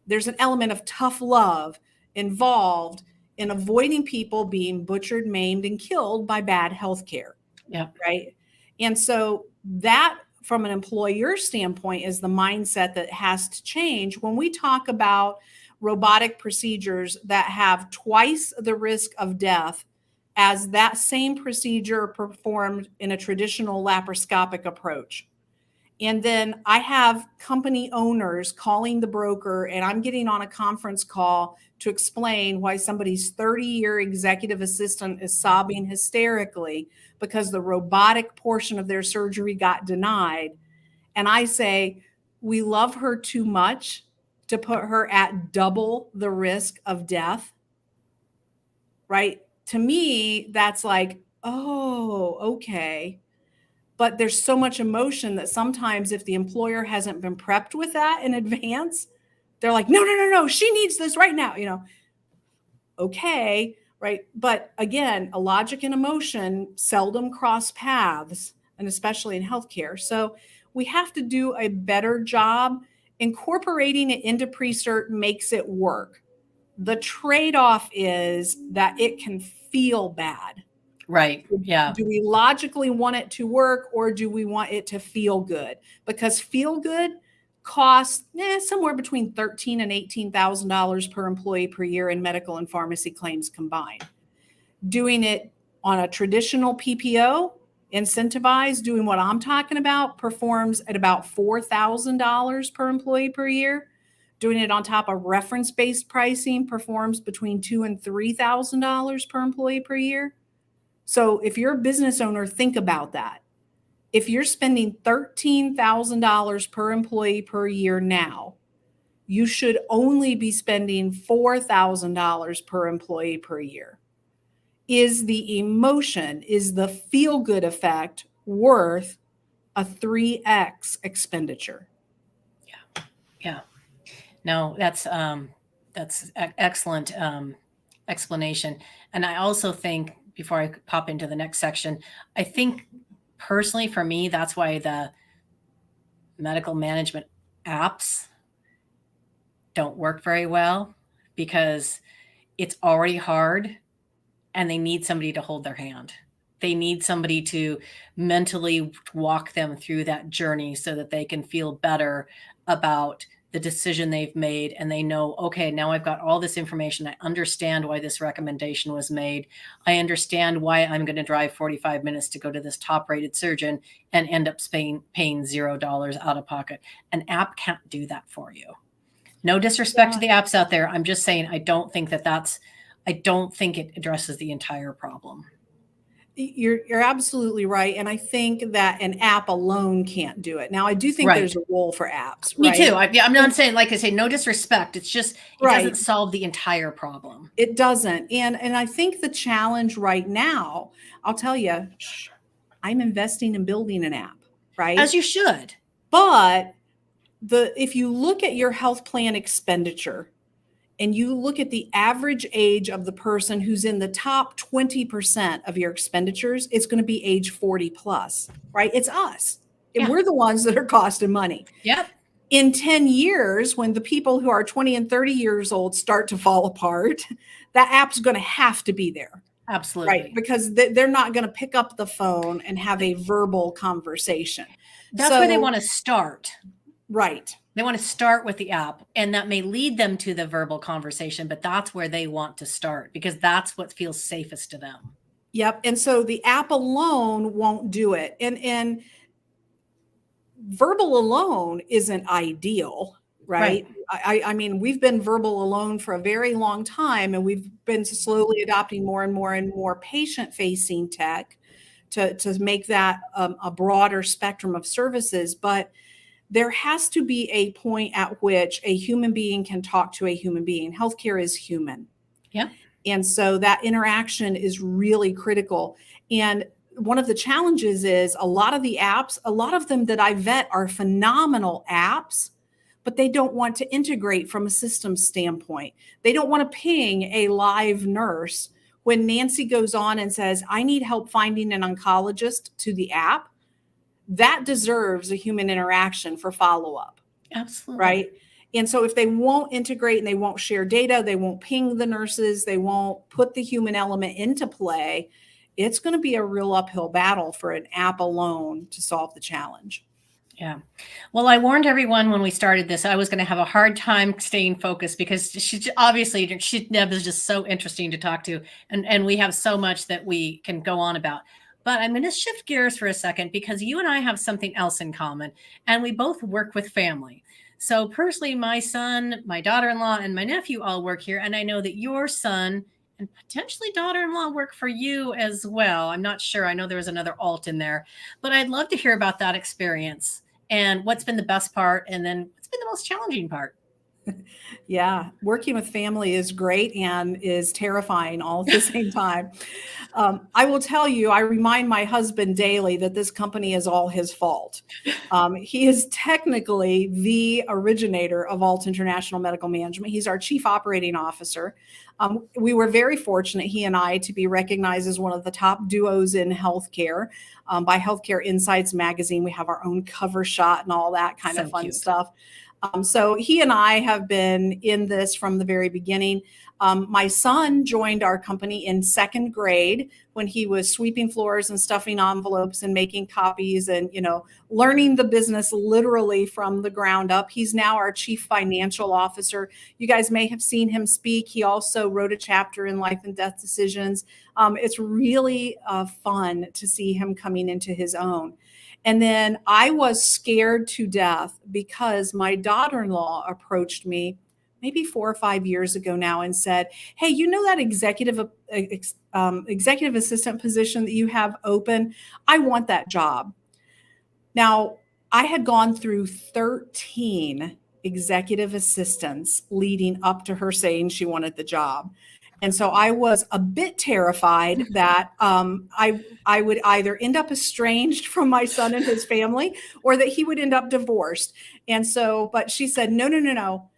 Speaker 2: There's an element of tough love involved in avoiding people being butchered, maimed, and killed by bad healthcare.
Speaker 1: Yeah.
Speaker 2: Right. And so that, from an employer standpoint, is the mindset that has to change. When we talk about robotic procedures that have twice the risk of death as that same procedure performed in a traditional laparoscopic approach. And then I have company owners calling the broker, and I'm getting on a conference call to explain why somebody's 30-year executive assistant is sobbing hysterically because the robotic portion of their surgery got denied. And I say, we love her too much to put her at double the risk of death, right? To me, that's like, oh, okay. But there's so much emotion that sometimes if the employer hasn't been prepped with that in advance, they're like, no, she needs this right now, Okay, right? But again, a logic and emotion seldom cross paths, and especially in healthcare. So we have to do a better job. Incorporating it into pre-cert makes it work. The trade-off is that it can feel bad.
Speaker 1: Right. Yeah.
Speaker 2: Do we logically want it to work, or do we want it to feel good? Because feel good costs somewhere between $13,000 and $18,000 per employee per year in medical and pharmacy claims combined. Doing it on a traditional PPO, incentivized, doing what I'm talking about, performs at about $4,000 per employee per year. Doing it on top of reference-based pricing performs between $2,000 and $3,000 per employee per year. So if you're a business owner, think about that. If you're spending $13,000 per employee per year now, you should only be spending $4,000 per employee per year. Is the emotion, is the feel-good effect worth a 3x expenditure?
Speaker 1: Yeah. No, that's excellent explanation. And I also think, before I pop into the next section, I think personally for me, that's why the medical management apps don't work very well, because it's already hard and they need somebody to hold their hand. They need somebody to mentally walk them through that journey so that they can feel better about the decision they've made, and they know, okay, now I've got all this information. I understand why this recommendation was made. I understand why I'm going to drive 45 minutes to go to this top rated surgeon and end up paying $0 out of pocket. An app can't do that for you. No disrespect to the apps out there. I'm just saying, I don't think it addresses the entire problem.
Speaker 2: You're absolutely right. And I think that an app alone can't do it. Now, I do think there's a role for apps.
Speaker 1: Me too. I'm not saying, like I say, no disrespect. It's just, it doesn't solve the entire problem.
Speaker 2: It doesn't. And I think the challenge right now, I'll tell you, I'm investing in building an app, right?
Speaker 1: As you should.
Speaker 2: But if you look at your health plan expenditure, and you look at the average age of the person who's in the top 20% of your expenditures, it's going to be age 40 plus, right? It's us. And we're the ones that are costing money.
Speaker 1: Yep.
Speaker 2: In 10 years, when the people who are 20 and 30 years old start to fall apart, that app's going to have to be there.
Speaker 1: Absolutely.
Speaker 2: Right? Because they're not going to pick up the phone and have a verbal conversation.
Speaker 1: That's where they want to start.
Speaker 2: Right.
Speaker 1: They want to start with the app, and that may lead them to the verbal conversation, but that's where they want to start because that's what feels safest to them.
Speaker 2: Yep. And so the app alone won't do it. And verbal alone isn't ideal, right? I mean, we've been verbal alone for a very long time, and we've been slowly adopting more and more and more patient-facing tech to make that a broader spectrum of services. But there has to be a point at which a human being can talk to a human being. Healthcare is human.
Speaker 1: Yeah.
Speaker 2: And so that interaction is really critical. And one of the challenges is a lot of the apps, a lot of them that I vet are phenomenal apps, but they don't want to integrate from a systems standpoint. They don't want to ping a live nurse when Nancy goes on and says, I need help finding an oncologist to the app. That deserves a human interaction for follow-up.
Speaker 1: Absolutely.
Speaker 2: Right. And so if they won't integrate and they won't share data, they won't ping the nurses, they won't put the human element into play, it's going to be a real uphill battle for an app alone to solve the challenge.
Speaker 1: Yeah. Well, I warned everyone when we started this, I was going to have a hard time staying focused because Deb is just so interesting to talk to. And we have so much that we can go on about. But I'm going to shift gears for a second because you and I have something else in common, and we both work with family. So personally, my son, my daughter-in-law, and my nephew all work here. And I know that your son and potentially daughter-in-law work for you as well. I'm not sure. I know there was another Alt in there, but I'd love to hear about that experience and what's been the best part, and then what's been the most challenging part.
Speaker 2: Yeah, working with family is great and is terrifying all at the same time. I will tell you, I remind my husband daily that this company is all his fault. He is technically the originator of Ault International Medical Management. He's our chief operating officer. We were very fortunate, he and I, to be recognized as one of the top duos in healthcare by Healthcare Insights magazine. We have our own cover shot and all that kind of fun stuff. So he and I have been in this from the very beginning. My son joined our company in second grade when he was sweeping floors and stuffing envelopes and making copies and, learning the business literally from the ground up. He's now our chief financial officer. You guys may have seen him speak. He also wrote a chapter in Life and Death Decisions. It's really fun to see him coming into his own. And then I was scared to death because my daughter-in-law approached me maybe 4 or 5 years ago now and said, hey, you know that executive assistant position that you have open? I want that job. Now, I had gone through 13 executive assistants leading up to her saying she wanted the job. And so I was a bit terrified that I would either end up estranged from my son and his family or that he would end up divorced. And so, but she said, no.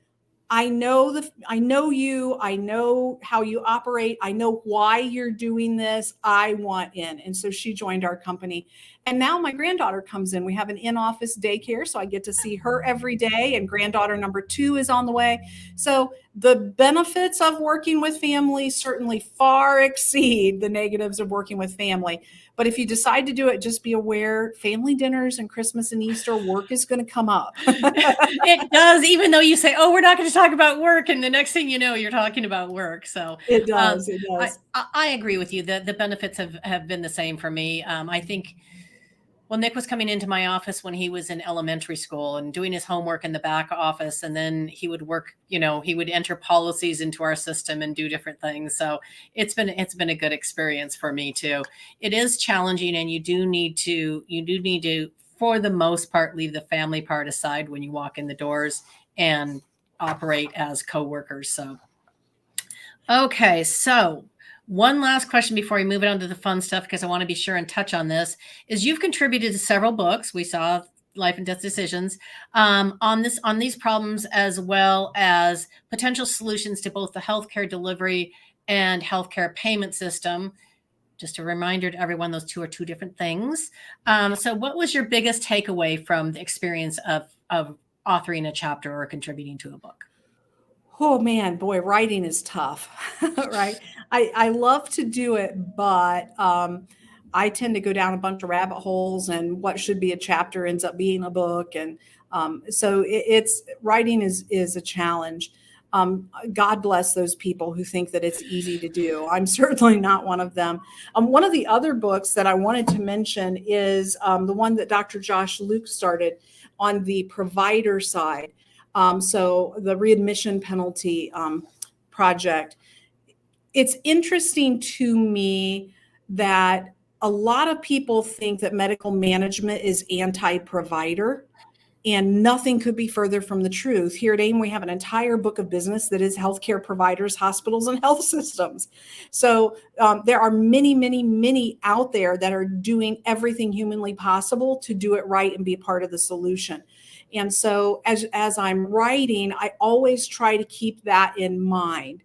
Speaker 2: I know you. I know how you operate. I know why you're doing this. I want in. And so she joined our company. And now my granddaughter comes in. We have an in-office daycare, so I get to see her every day. And granddaughter number 2 is on the way. So The benefits of working with family certainly far exceed the negatives of working with family. But if you decide to do it, just be aware family dinners and Christmas and Easter, work is going to come up.
Speaker 1: It does, even though you say, oh, we're not going to talk about work. And the next thing you know, you're talking about work. So
Speaker 2: It does. It does.
Speaker 1: I agree with you. The benefits have been the same for me. I think, well, Nick was coming into my office when he was in elementary school and doing his homework in the back office. And then he would work, he would enter policies into our system and do different things. So it's been a good experience for me too. It is challenging, and you do need to, for the most part, leave the family part aside when you walk in the doors and operate as coworkers. So, okay. So one last question before we move it on to the fun stuff, because I want to be sure and touch on this, is you've contributed to several books. We saw Life and Death Decisions on these problems, as well as potential solutions to both the healthcare delivery and healthcare payment system. Just a reminder to everyone, those two are two different things. So what was your biggest takeaway from the experience of authoring a chapter or contributing to a book?
Speaker 2: Oh man, boy, writing is tough, right? I love to do it, but I tend to go down a bunch of rabbit holes, and what should be a chapter ends up being a book. And so it's writing is a challenge. God bless those people who think that it's easy to do. I'm certainly not one of them. One of the other books that I wanted to mention is the one that Dr. Josh Luke started on the provider side. So the readmission penalty project. It's interesting to me that a lot of people think that medical management is anti-provider, and nothing could be further from the truth. Here at AIMM, we have an entire book of business that is healthcare providers, hospitals, and health systems. So there are many, many, many out there that are doing everything humanly possible to do it right and be a part of the solution. And so as I'm writing, I always try to keep that in mind.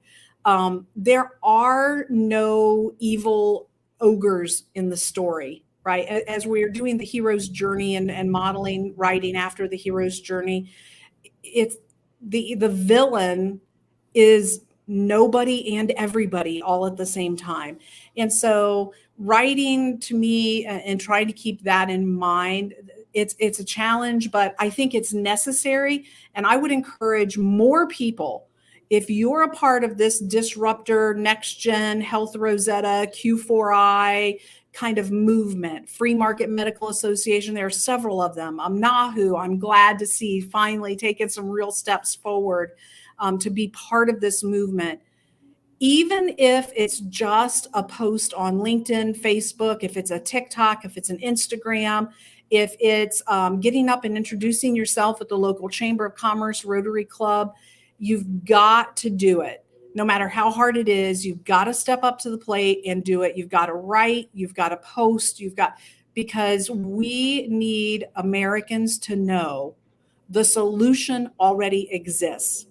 Speaker 2: There are no evil ogres in the story, right? As we're doing the hero's journey and modeling writing after the hero's journey, it's the villain is nobody and everybody all at the same time. And so writing to me and trying to keep that in mind, it's a challenge, but I think it's necessary. And I would encourage more people, if you're a part of this disruptor, next gen, Health Rosetta, Q4I kind of movement, Free Market Medical Association, there are several of them. NAHU, I'm glad to see finally taking some real steps forward to be part of this movement. Even if it's just a post on LinkedIn, Facebook, if it's a TikTok, if it's an Instagram, if it's getting up and introducing yourself at the local Chamber of Commerce, Rotary Club, you've got to do it. No matter how hard it is, you've got to step up to the plate and do it. You've got to write, you've got to post, because we need Americans to know the solution already exists.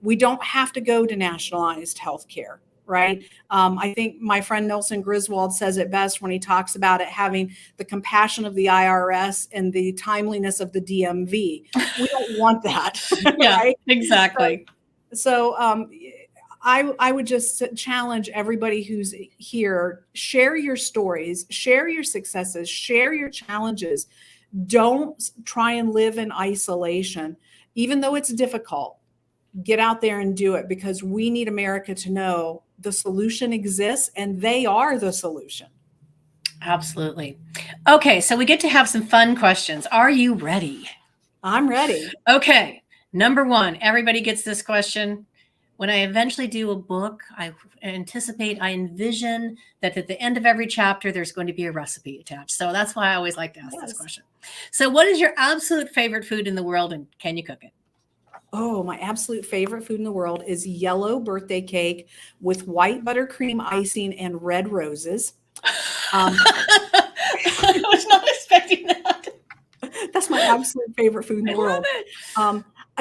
Speaker 2: We don't have to go to nationalized healthcare, right? I think my friend Nelson Griswold says it best when he talks about it having the compassion of the IRS and the timeliness of the DMV. We don't want that.
Speaker 1: Yeah,
Speaker 2: right?
Speaker 1: Exactly.
Speaker 2: So I would just challenge everybody who's here, share your stories, share your successes, share your challenges. Don't try and live in isolation, even though it's difficult. Get out there and do it, because we need America to know the solution exists and they are the solution.
Speaker 1: Absolutely. Okay, so we get to have some fun questions. Are you ready?
Speaker 2: I'm ready.
Speaker 1: Okay, number one, everybody gets this question. When I eventually do a book, I envision that at the end of every chapter, there's going to be a recipe attached. So that's why I always like to ask this question. So what is your absolute favorite food in the world, and can you cook it?
Speaker 2: Oh, my absolute favorite food in the world is yellow birthday cake with white buttercream icing and red roses.
Speaker 1: I was not expecting that.
Speaker 2: That's my absolute favorite food in the world.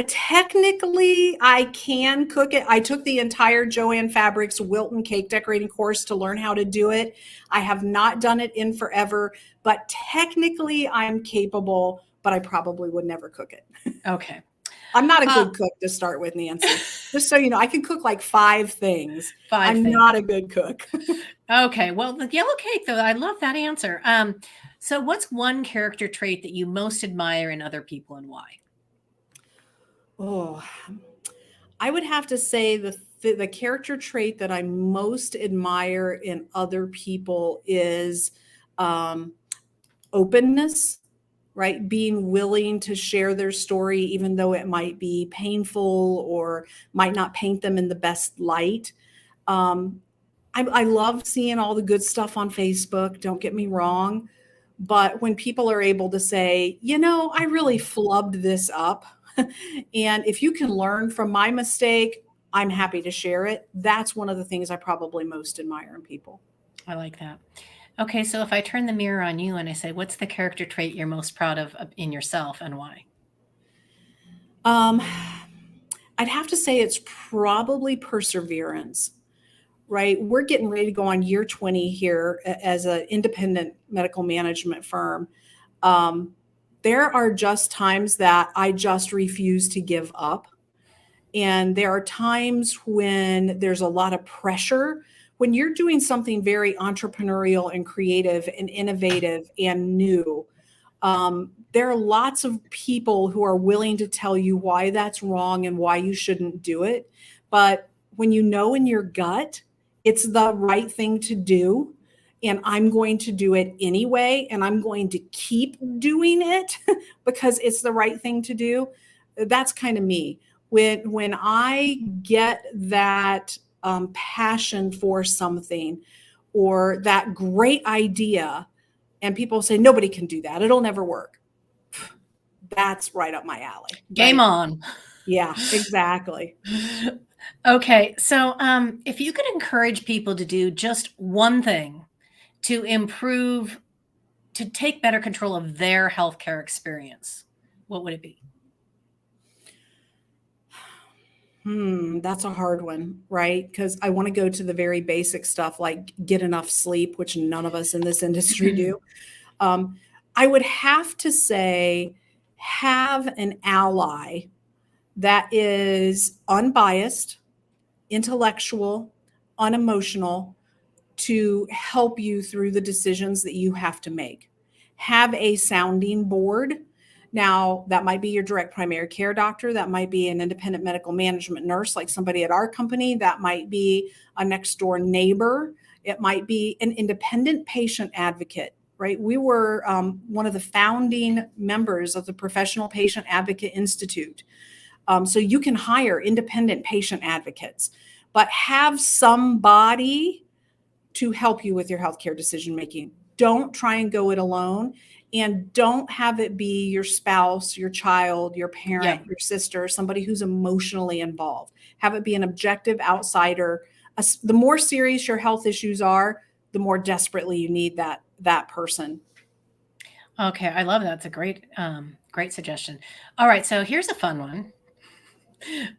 Speaker 2: Technically, I can cook it. I took the entire Joanne Fabrics Wilton cake decorating course to learn how to do it. I have not done it in forever, but technically I'm capable, but I probably would never cook it.
Speaker 1: Okay.
Speaker 2: I'm not a good cook to start with, Nancy. Just so you know, I can cook like 5 things. I'm not a good cook.
Speaker 1: Okay. Well, the yellow cake, though, I love that answer. So what's one character trait that you most admire in other people and why?
Speaker 2: Oh, I would have to say the character trait that I most admire in other people is openness, right? Being willing to share their story, even though it might be painful or might not paint them in the best light. I love seeing all the good stuff on Facebook. Don't get me wrong. But when people are able to say, you know, I really flubbed this up. And if you can learn from my mistake, I'm happy to share it. That's one of the things I probably most admire in people.
Speaker 1: I like that. Okay, so if I turn the mirror on you and I say, what's the character trait you're most proud of in yourself and why?
Speaker 2: I'd have to say it's probably perseverance, right? We're getting ready to go on year 20 here as an independent medical management firm. There are just times that I just refuse to give up. And there are times when there's a lot of pressure. When you're doing something very entrepreneurial and creative and innovative and new, there are lots of people who are willing to tell you why that's wrong and why you shouldn't do it. But when you know in your gut, it's the right thing to do, and I'm going to do it anyway, and I'm going to keep doing it because it's the right thing to do. That's kind of me. When I get that passion for something or that great idea, and people say, nobody can do that, it'll never work. That's right up my alley.
Speaker 1: Game
Speaker 2: right?
Speaker 1: on.
Speaker 2: Yeah, exactly.
Speaker 1: Okay. So if you could encourage people to do just one thing to improve, to take better control of their healthcare experience, what would it be?
Speaker 2: That's a hard one, right? Because I want to go to the very basic stuff like get enough sleep, which none of us in this industry do. I would have to say have an ally that is unbiased, intellectual, unemotional to help you through the decisions that you have to make. Have a sounding board. Now, that might be your direct primary care doctor. That might be an independent medical management nurse, like somebody at our company. That might be a next door neighbor. It might be an independent patient advocate, right? We were one of the founding members of the Professional Patient Advocate Institute. So you can hire independent patient advocates, but have somebody to help you with your healthcare decision making. Don't try and go it alone, and don't have it be your spouse, your child, your parent, your sister, somebody who's emotionally involved. Have it be an objective outsider. The more serious your health issues are, the more desperately you need that person.
Speaker 1: Okay, I love that. It's a great suggestion. All right, so here's a fun one.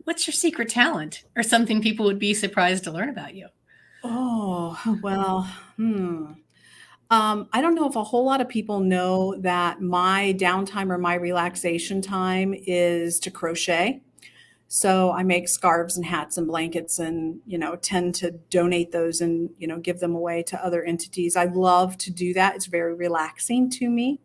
Speaker 1: What's your secret talent or something people would be surprised to learn about you?
Speaker 2: Oh, well, I don't know if a whole lot of people know that my downtime or my relaxation time is to crochet. So I make scarves and hats and blankets and, tend to donate those and, give them away to other entities. I love to do that. It's very relaxing to me.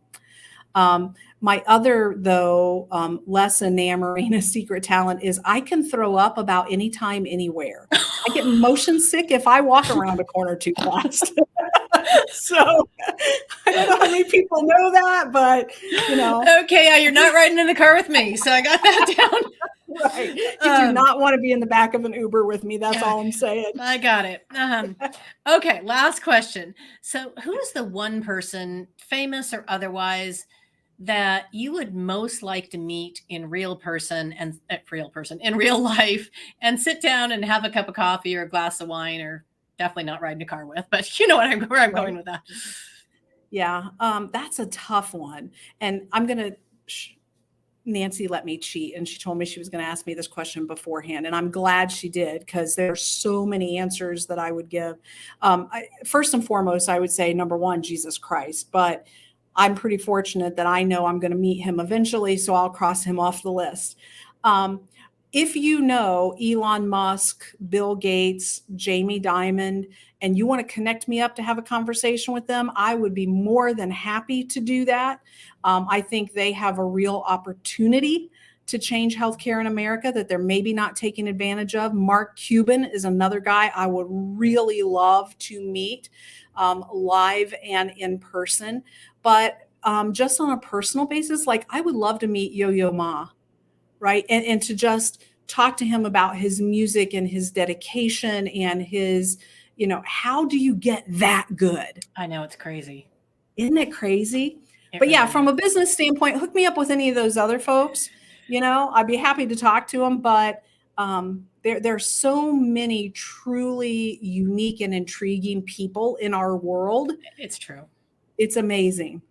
Speaker 2: My other, though, less enamoring a secret talent is I can throw up about anytime, anywhere. I get motion sick if I walk around a corner too fast. So I don't know how many people know that, but
Speaker 1: Okay, yeah, you're not riding in the car with me, so I got that down.
Speaker 2: Right. You do not want to be in the back of an Uber with me. That's all I'm saying.
Speaker 1: I got it. Okay, last question. So who is the one person, famous or otherwise, that you would most like to meet in real person and in real life and sit down and have a cup of coffee or a glass of wine, or definitely not ride in a car with, but you know where I'm going with that.
Speaker 2: Yeah, that's a tough one. And I'm going to, Nancy let me cheat, and she told me she was going to ask me this question beforehand. And I'm glad she did, because there are so many answers that I would give. First and foremost, I would say number one, Jesus Christ. But I'm pretty fortunate that I know I'm going to meet him eventually, so I'll cross him off the list. If you know Elon Musk, Bill Gates, Jamie Dimon, and you want to connect me up to have a conversation with them, I would be more than happy to do that. I think they have a real opportunity to change healthcare in America that they're maybe not taking advantage of. Mark Cuban is another guy I would really love to meet live and in person. But just on a personal basis, like I would love to meet Yo-Yo Ma, right? And to just talk to him about his music and his dedication and his, how do you get that good?
Speaker 1: I know, it's crazy.
Speaker 2: Isn't it crazy?
Speaker 1: It
Speaker 2: But yeah,
Speaker 1: really
Speaker 2: from
Speaker 1: is.
Speaker 2: a business standpoint, hook me up with any of those other folks. I'd be happy to talk to them, but there's so many truly unique and intriguing people in our world.
Speaker 1: It's true.
Speaker 2: It's amazing.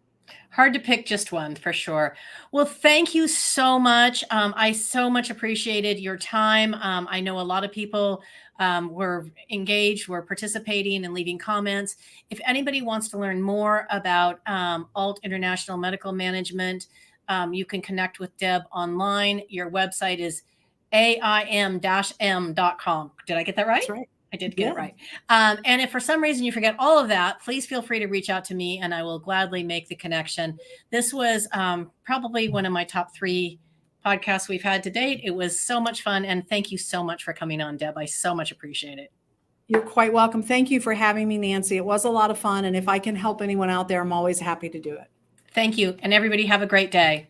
Speaker 1: Hard to pick just one for sure. Well, thank you so much. I so much appreciated your time. I know a lot of people were engaged, were participating and leaving comments. If anybody wants to learn more about Ault International Medical Management, you can connect with Deb online. Your website is AIMM-M.com. Did I get that right?
Speaker 2: That's right.
Speaker 1: I did get it right. And if for some reason you forget all of that, please feel free to reach out to me and I will gladly make the connection. This was probably one of my top 3 podcasts we've had to date. It was so much fun. And thank you so much for coming on, Deb. I so much appreciate it.
Speaker 2: You're quite welcome. Thank you for having me, Nancy. It was a lot of fun. And if I can help anyone out there, I'm always happy to do it.
Speaker 1: Thank you. And everybody have a great day.